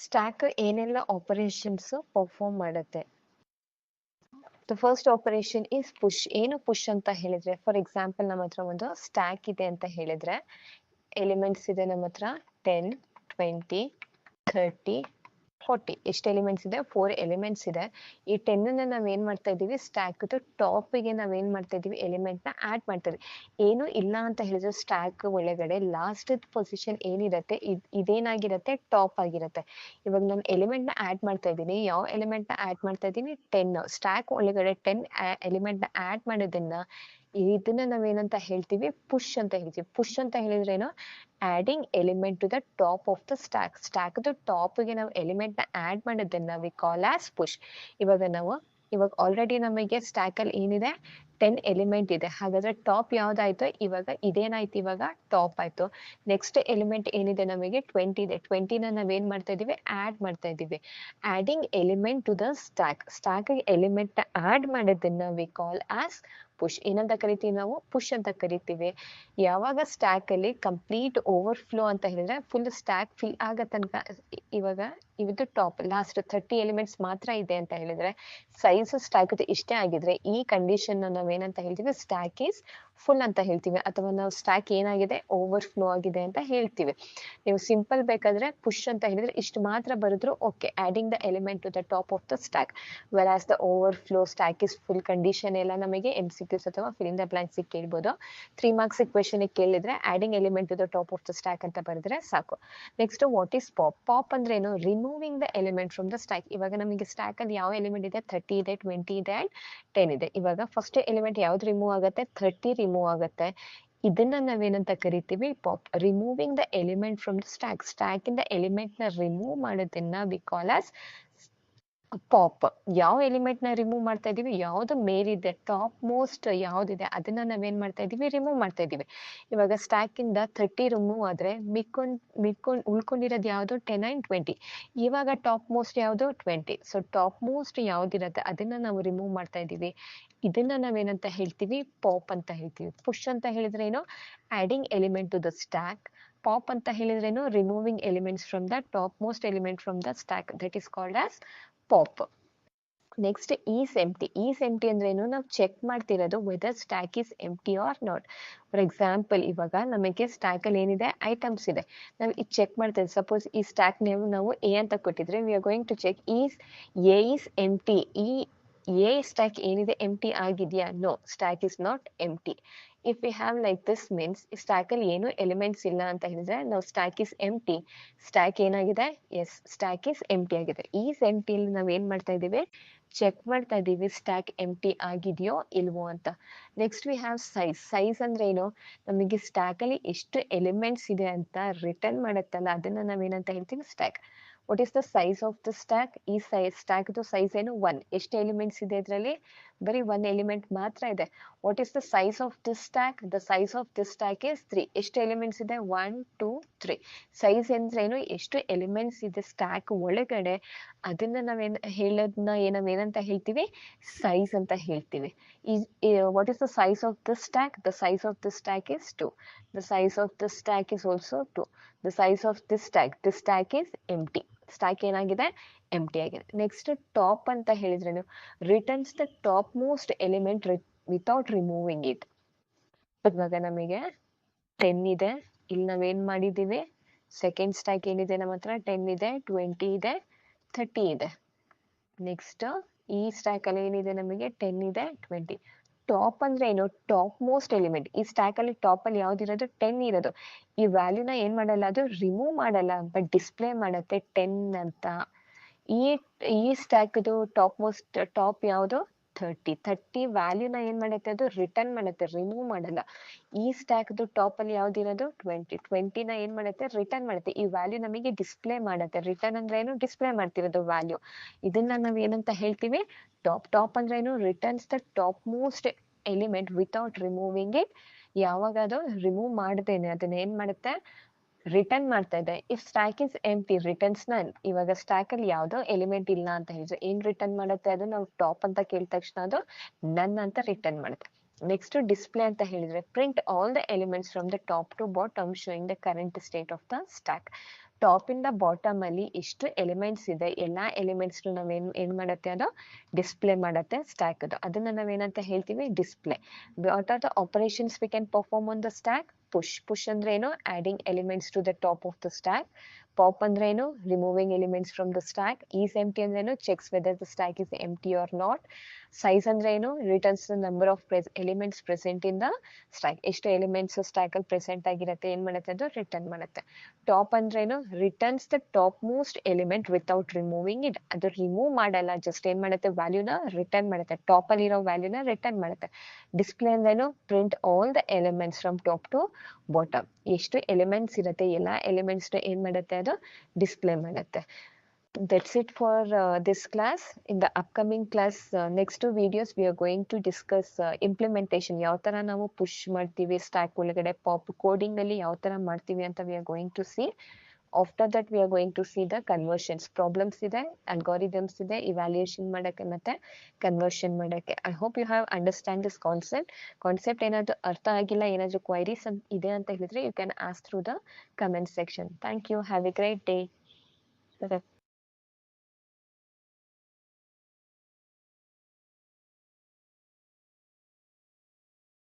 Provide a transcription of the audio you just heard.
Stack ಏನೆಲ್ಲ operations perform ಮಾಡುತ್ತೆ. The first operation is push. ಏನು ಪುಷ್ ಅಂತ ಹೇಳಿದ್ರೆ, ಫಾರ್ ಎಕ್ಸಾಂಪಲ್ ನಮ್ಮ ಹತ್ರ ಒಂದು ಸ್ಟ್ಯಾಕ್ ಇದೆ ಅಂತ ಹೇಳಿದ್ರೆ, ಎಲಿಮೆಂಟ್ಸ್ ಇದೆ ನಮ್ಮ ಹತ್ರ 10, 20, 30, 40. ಎಷ್ಟು ಎಲಿಮೆಂಟ್ಸ್ ಇದೆ? 4 ಎಲಿಮೆಂಟ್ಸ್ ಇದೆ. ಈ 10 ನಾವೇನ್ ಮಾಡ್ತಾ ಇದೀವಿ, ಸ್ಟ್ಯಾಕ್ ಟಾಪಿಗೆ ನಾವೇನ್ ಮಾಡ್ತಾ ಇದೀವಿ, ಎಲಿಮೆಂಟ್ ನ ಆಡ್ ಮಾಡ್ತಾ ಇದೀವಿ. ಏನು ಇಲ್ಲ ಅಂತ ಹೇಳಿದ್ರೆ ಸ್ಟ್ಯಾಕ್ ಒಳಗಡೆ ಲಾಸ್ಟ್ ಪೊಸಿಷನ್ ಏನಿರತ್ತೆ ಇದೇನಾಗಿರತ್ತೆ, ಟಾಪ್ ಆಗಿರತ್ತೆ. ಇವಾಗ ನಾನು ಎಲಿಮೆಂಟ್ ನ ಆಡ್ ಮಾಡ್ತಾ ಇದ್ದೀನಿ. ಯಾವ ಎಲಿಮೆಂಟ್ ನ ಆಡ್ ಮಾಡ್ತಾ ಇದ್ದೀನಿ? 10. ಸ್ಟ್ಯಾಕ್ ಒಳಗಡೆ 10 ಎಲಿಮೆಂಟ್ ನ ಆಡ್ ಮಾಡೋದನ್ನ ಇದನ್ನ ನಾವೇನಂತ ಹೇಳ್ತೀವಿ, ಪುಷ್ ಅಂತ ಹೇಳ್ತೀವಿ. ಪುಷ್ ಅಂತ ಹೇಳಿದ್ರೆ ಏನು? Adding element to the top of the stack. Stack top ಗೆ ನಾವು ಎಲಿಮೆಂಟ್ ನ ಆಡ್ ಮಾಡೋದನ್ನ ವಿ ಕಾಲ್ ಆಸ್ ಪುಷ್. ಇವಾಗ ಆಲ್ರೆಡಿ ನಮಗೆ ಸ್ಟ್ಯಾಕ್ ಅಲ್ಲಿ ಏನಿದೆ, 10 ಎಲಿಮೆಂಟ್ ಇದೆ. ಹಾಗಾದ್ರೆ ಟಾಪ್ ಯಾವ್ದಾಯ್ತು? ಇವಾಗ ಇದೇನಾಯ್ತು? ಇವಾಗ ಟಾಪ್ ಆಯ್ತು. ನೆಕ್ಸ್ಟ್ ಎಲಿಮೆಂಟ್ ಏನಿದೆ ನಮಗೆ? 20 ಇದೆ. 20 ನಾವೇನ್ ಮಾಡ್ತಾ ಇದೀವಿ? ಆಡ್ ಮಾಡ್ತಾ ಇದೀವಿ. Adding element to the stack. Stack element ನ ಆಡ್ ಮಾಡೋದನ್ನ ವಿ ಕಾಲ್ ಆಸ್ ಪುಷ್. ಏನಂತ ಕರಿತೀವಿ ನಾವು? ಪುಷ್ ಅಂತ ಕರಿತೀವಿ. ಯಾವಾಗ ಸ್ಟ್ಯಾಕ್ ಅಲ್ಲಿ ಕಂಪ್ಲೀಟ್ ಓವರ್ಫ್ಲೋ ಅಂತ ಹೇಳಿದ್ರೆ, ಫುಲ್ ಸ್ಟ್ಯಾಕ್ ಫಿಲ್ ಆಗೋ ತನಕ, ಇವಾಗ ಇದು ಟಾಪ್ ಲಾಸ್ಟ್ 30 ಎಲಿಮೆಂಟ್ಸ್ ಮಾತ್ರ ಇದೆ ಅಂತ ಹೇಳಿದ್ರೆ, ಸೈಜ್ ಸ್ಟ್ಯಾಕ್ ಇಷ್ಟೇ ಆಗಿದ್ರೆ, ಈ ಕಂಡೀಷನ್ ನಾವೇನಂತ ಹೇಳ್ತೀವಿ? ಸ್ಟ್ಯಾಕ್ ಈಸ್ ಫುಲ್ ಅಂತ ಹೇಳ್ತೀವಿ. ಅಥವಾ ನಾವು ಸ್ಟ್ಯಾಕ್ ಏನಾಗಿದೆ, ಓವರ್ಫ್ಲೋ ಆಗಿದೆ ಅಂತ ಹೇಳ್ತೀವಿ. ನೀವು ಸಿಂಪಲ್ ಬೇಕಾದ್ರೆ ಪುಷ್ ಅಂತ ಹೇಳಿದ್ರೆ ಇಷ್ಟು ಮಾತ್ರ ಬರೆದ್ರು okay, adding the element to the top of the stack. Whereas the overflow, stack is full condition ಎಲ್ಲ ನಮಗೆ MCQs ಅಥವಾ ಫಿಲ್ ಇನ್ ದ ಬ್ಲಾಂಕ್ಸ್ ಕೇಳ್ಬೋದು. 3 ಮಾರ್ಕ್ಸ್ ಕ್ವೆಶನ್ ಕೇಳಿದ್ರೆ adding element to the top of the stack ಅಂತ ಬರೆದ್ರೆ ಸಾಕು. Next, what is pop? Pop ಅಂದ್ರೆ ಏನು? Removing the element from the stack. ಇವಾಗ ನಮಗೆ ಸ್ಟ್ಯಾಕ್ ಅಲ್ಲಿ ಯಾವ ಎಲಿಮೆಂಟ್ ಇದೆ? 30 ಇದೆ, 20 ಇದೆ ಅಂಡ್ 10 ಇದೆ. ಇವಾಗ ಫಸ್ಟ್ ಎಲಿಮೆಂಟ್ ಯಾವ್ದು ರಿಮೂವ್ ಆಗುತ್ತೆ? 30 ರಿಮೂವ್ ಆಗುತ್ತೆ. ಇದನ್ನ ನಾವೇನಂತ ಕರಿತೀವಿ? Pop. Removing the element from the stack. Stack ಇಂದ ಎಲಿಮೆಂಟ್ ನ ರಿಮೂವ್ ಮಾಡೋದನ್ನ ವಿ ಕಾಲ್ ಆಸ್ ಪಾಪ್. ಯಾವ ಎಲಿಮೆಂಟ್ ನ ರಿಮೂವ್ ಮಾಡ್ತಾ ಇದೀವಿ? ಯಾವ್ದು ಮೇಲಿದೆ, ಟಾಪ್ ಮೋಸ್ಟ್ ಯಾವ್ದಿದೆ ಅದನ್ನ ನಾವೇನ್ ಮಾಡ್ತಾ ಇದೀವಿ? ರಿಮೂವ್ ಮಾಡ್ತಾ ಇದೀವಿ. ಇವಾಗ ಸ್ಟ್ಯಾಕ್ ಇಂದ 30 ರಿಮೂವ್ ಆದ್ರೆ ಉಳ್ಕೊಂಡಿರೋದು ಯಾವ್ದು? 10 and 20. ಇವಾಗ ಟಾಪ್ ಮೋಸ್ಟ್ ಯಾವ್ದು? 20. ಸೊ ಟಾಪ್ ಮೋಸ್ಟ್ ಯಾವ್ದಿರತ್ತೆ ಅದನ್ನ ನಾವು ರಿಮೂವ್ ಮಾಡ್ತಾ ಇದೀವಿ. ಇದನ್ನ ನಾವೇನಂತ ಹೇಳ್ತೀವಿ? ಪಾಪ್ ಅಂತ ಹೇಳ್ತೀವಿ. ಪುಷ್ ಅಂತ ಹೇಳಿದ್ರೆ ಏನು? Adding element to the stack. Pop ಅಂತ ಹೇಳಿದ್ರೇನು? Removing elements from the top most element from the stack. That is called as pop. Next, is empty. Is empty ಅಂದ್ರೆ ಏನು? ನಾವು ಚೆಕ್ ಮಾಡ್ತಿರೋದು whether stack is empty or not. For example, ಇವಾಗ ನಮಗೆ stack ಅಲ್ಲಿ ಏನಿದೆ? ಐಟಮ್ಸ್ ಇದೆ. ನಾವು ಇದು ಚೆಕ್ ಮಾಡ್ತೇವೆ. ಸಪೋಸ್ ಈ ಸ್ಟ್ಯಾಕ್ ನೇಮ್ ನಾವು ಎ ಅಂತ ಕೊಟ್ಟಿದ್ರೆ, we are going to check is A is empty. ಈ ಎ ಸ್ಟ್ಯಾಕ್ ಏನಿದೆ ಎಂಪ್ಟಿ ಆಗಿದೆಯಾ? No, stack is not empty. If we have like this means stack ಅಲ್ಲಿ ಏನು ಎಲಿಮೆಂಟ್ಸ್ ಇಲ್ಲ ಅಂತ ಹೇಳಿದ್ರೆ ನಾವು ಸ್ಟ್ಯಾಕ್ ಇಸ್ ಎಂಪ್ಟಿ. ಸ್ಟ್ಯಾಕ್ ಏನಾಗಿದೆ? ಎಸ್, ಸ್ಟ್ಯಾಕ್ ಇಸ್ ಎಂಪ್ಟಿ ಆಗಿದೆ. ಈಸ್ ಎಂಪ್ಟಿ ಅಲ್ಲಿ ನಾವ್ ಏನ್ ಮಾಡ್ತಾ ಇದೀವಿ? ಚೆಕ್ ಮಾಡ್ತಾ ಇದೀವಿ ಸ್ಟ್ಯಾಕ್ ಎಂಪ್ಟಿ ಆಗಿದೆಯೋ ಇಲ್ವೋ ಅಂತ. Next we have size. Size ಅಂದ್ರೆ ಏನು? ನಮಗೆ ಸ್ಟ್ಯಾಕ್ ಅಲ್ಲಿ ಎಷ್ಟು ಎಲಿಮೆಂಟ್ಸ್ ಇದೆ ಅಂತ ರಿಟರ್ನ್ ಮಾಡುತ್ತಲ್ಲ, ಅದನ್ನ ನಾವೇನಂತ ಹೇಳ್ತೀವಿ? Stack. What is the size of the stack? ಈ ಸ್ಟ್ಯಾಕ್ ಸೈಜ್ ಏನು? 1. ಎಷ್ಟು ಎಲಿಮೆಂಟ್ಸ್ ಇದೆ ಇದರಲ್ಲಿ? ಬರೀ 1 ಎಲಿಮೆಂಟ್ ಮಾತ್ರ ಇದೆ. What is the size of this stack? The size of this stack is 3. ಎಷ್ಟು ಎಲಿಮೆಂಟ್ಸ್ ಇದೆ? 1, 2, 3. ಸೈಜ್ ಅಂದ್ರೆ ಏನು? ಎಷ್ಟು ಎಲಿಮೆಂಟ್ಸ್ ಇದೆ ಸ್ಟ್ಯಾಕ್ ಒಳಗಡೆ, ಅದನ್ನ ನಾವೇನಂತ ಹೇಳ್ತೀವಿ? ಸೈಜ್ ಅಂತ ಹೇಳ್ತೀವಿ. What is the size of this stack? The size of this stack is 2. The size of this stack is also 2. The size of this stack is empty. Stack ಏನಾಗಿದೆ? Empty ಆಗಿದೆ. Next, top ಅಂತ ಹೇಳಿದ್ರೇನು? Returns the top most element without removing it. ಇವಾಗ ನಮಗೆ 10 ಇದೆ. ಇಲ್ಲಿ ನಾವೇನ್ ಮಾಡಿದೀವಿ? ಸೆಕೆಂಡ್ ಸ್ಟ್ಯಾಕ್ ಏನಿದೆ ನಮ್ಮ ಹತ್ರ? 10 ಇದೆ, 20 ಇದೆ, 30 ಇದೆ. ನೆಕ್ಸ್ಟ್, ಈ ಸ್ಟ್ಯಾಕ್ ಅಲ್ಲಿ ಏನಿದೆ ನಮಗೆ? 10 ಇದೆ, 20. ಟಾಪ್ ಅಂದ್ರೆ ಏನು? Top most element. ಈ ಸ್ಟ್ಯಾಕ್ ಅಲ್ಲಿ ಟಾಪ್ ಅಲ್ಲಿ ಯಾವ್ದಿರೋದು? 10 ಇರೋದು. ಈ ವ್ಯಾಲ್ಯೂನ ಏನ್ ಮಾಡಲ್ಲ, ಅದು ರಿಮೂವ್ ಮಾಡಲ್ಲ, ಬಟ್ ಡಿಸ್ಪ್ಲೇ ಮಾಡುತ್ತೆ 10 ಅಂತ. ಈ ಸ್ಟ್ಯಾಕ್ ಟಾಪ್ ಯಾವುದು? 30 ವ್ಯಾಲ್ಯೂನ ಏನ್ ಮಾಡುತ್ತೆ? ಅದು ರಿಟರ್ನ್ ಮಾಡುತ್ತೆ, ರಿಮೂವ್ ಮಾಡಲ್ಲ. ಈ ಸ್ಟ್ಯಾಕ್ ಟಾಪ್ ಅಲ್ಲಿ ಯಾವ್ದಿರೋದು? 20 ನ ಏನ್ ಮಾಡುತ್ತೆ? ರಿಟರ್ನ್ ಮಾಡುತ್ತೆ. ಈ ವ್ಯಾಲ್ಯೂ ನಮಗೆ ಡಿಸ್ಪ್ಲೇ ಮಾಡುತ್ತೆ. ರಿಟರ್ನ್ ಅಂದ್ರೆ ಏನು? ಡಿಸ್ಪ್ಲೇ ಮಾಡ್ತಿರೋದು ವ್ಯಾಲ್ಯೂ. ಇದನ್ನ ನಾವ್ ಏನಂತ ಹೇಳ್ತೀವಿ? ಟಾಪ್ ಅಂದ್ರೆ ಏನು? Returns the top most element without removing it. ಯಾವಾಗ ಅದು ರಿಮೂವ್ ಮಾಡದೇನೆ ಅದನ್ನ ಏನ್ ಮಾಡುತ್ತೆ? ರಿಟರ್ನ್ ಮಾಡ್ತಾ ಇದೆ. If stack is empty, returns ನನ್. ಇವಾಗ ಸ್ಟ್ಯಾಕ್ ಅಲ್ಲಿ ಯಾವ್ದೋ ಎಲಿಮೆಂಟ್ ಇಲ್ಲ ಅಂತ ಹೇಳಿದ್ರೆ ಏನ್ ರಿಟರ್ನ್ ಮಾಡುತ್ತೆ? ಅದು ನಾವು ಟಾಪ್ ಅಂತ ಕೇಳಿದ ತಕ್ಷಣ ಅದು ನನ್ ಅಂತ ರಿಟರ್ನ್ ಮಾಡುತ್ತೆ. ನೆಕ್ಸ್ಟ್, ಡಿಸ್ಪ್ಲೇ ಅಂತ ಹೇಳಿದ್ರೆ print all the elements from the top to bottom showing the current state of the stack. Top ಇಂದ ಬಾಟಮ್ ಅಲ್ಲಿ ಎಷ್ಟು ಎಲಿಮೆಂಟ್ಸ್ ಇದೆ ಎಲ್ಲಾ ಎಲಿಮೆಂಟ್ಸ್ ಏನ್ ಮಾಡತ್ತೆ ಅದು ಡಿಸ್ಪ್ಲೇ ಮಾಡತ್ತೆ ಸ್ಟ್ಯಾಕ್ ಅದು ಅದನ್ನ ನಾವೇನಂತ ಹೇಳ್ತೀವಿ display. What are the operations we can perform on the stack? Push ಅಂದ್ರೆ ಏನು adding elements to the top of the stack. Pop ಅಂದ್ರೆ ಏನು removing elements from the stack. Is empty ಅಂದ್ರೆ ಏನು checks whether the stack is empty or not. Size ಅಂದ್ರೆ ಏನು returns the number of elements present in the stack. ಎಷ್ಟು elements stack ಅಲ್ಲಿ present ಆಗಿರುತ್ತೆ ಏನ್ ಮಾಡುತ್ತೆ ಅದು ರಿಟರ್ನ್ ಮಾಡುತ್ತೆ. ಟಾಪ್ ಅಂದ್ರೆ ಏನು returns the top most element without removing it. ಅದು ರಿಮೂವ್ ಮಾಡಲ್ಲ ಜಸ್ಟ್ ಏನ್ ಮಾಡುತ್ತೆ ವ್ಯಾಲ್ಯೂನ ರಿಟರ್ನ್ ಮಾಡುತ್ತೆ ಟಾಪ್ ಅಲ್ಲಿ ಇರೋ ವ್ಯಾಲ್ಯೂನ ರಿಟರ್ನ್ ಮಾಡುತ್ತೆ. ಡಿಸ್ಪ್ಲೇ ಅಂದ್ರೆ ಏನು print all the elements from top to bottom. ಎಷ್ಟು ಎಲಿಮೆಂಟ್ಸ್ ಇರುತ್ತೆ ಎಲ್ಲಾ ಎಲಿಮೆಂಟ್ಸ್ ಏನ್ ಮಾಡುತ್ತೆ ಅದು ಡಿಸ್ಪ್ಲೇ ಮಾಡುತ್ತೆ. That's it for this class. In the upcoming class, next two videos, we are going to discuss implementation. ಯಾವ ತರ ನಾವು push ಮಾಡ್ತೀವಿ ಸ್ಟ್ಯಾಕ್ ಒಳಗಡೆ ಪಾಪ್ ಕೋಡಿಂಗ್ ಅಲ್ಲಿ ಯಾವ ತರ ಮಾಡ್ತೀವಿ ಅಂತ we are going to see. After that, we are going to see the conversions. Problems ಇದೆ, algorithms ಇದೆ, evaluation ಮಾಡಕ್ಕೆ ಮತ್ತೆ conversion ಮಾಡಕ್ಕೆ. I hope you have understand this concept. Concept ಏನಾದ್ರು ಅರ್ಥ ಆಗಿಲ್ಲ ಏನಾದ್ರು queries ಇದೆ ಅಂತ ಹೇಳಿದ್ರೆ you can ask through the comment section. Thank you. Have a great day. Bye.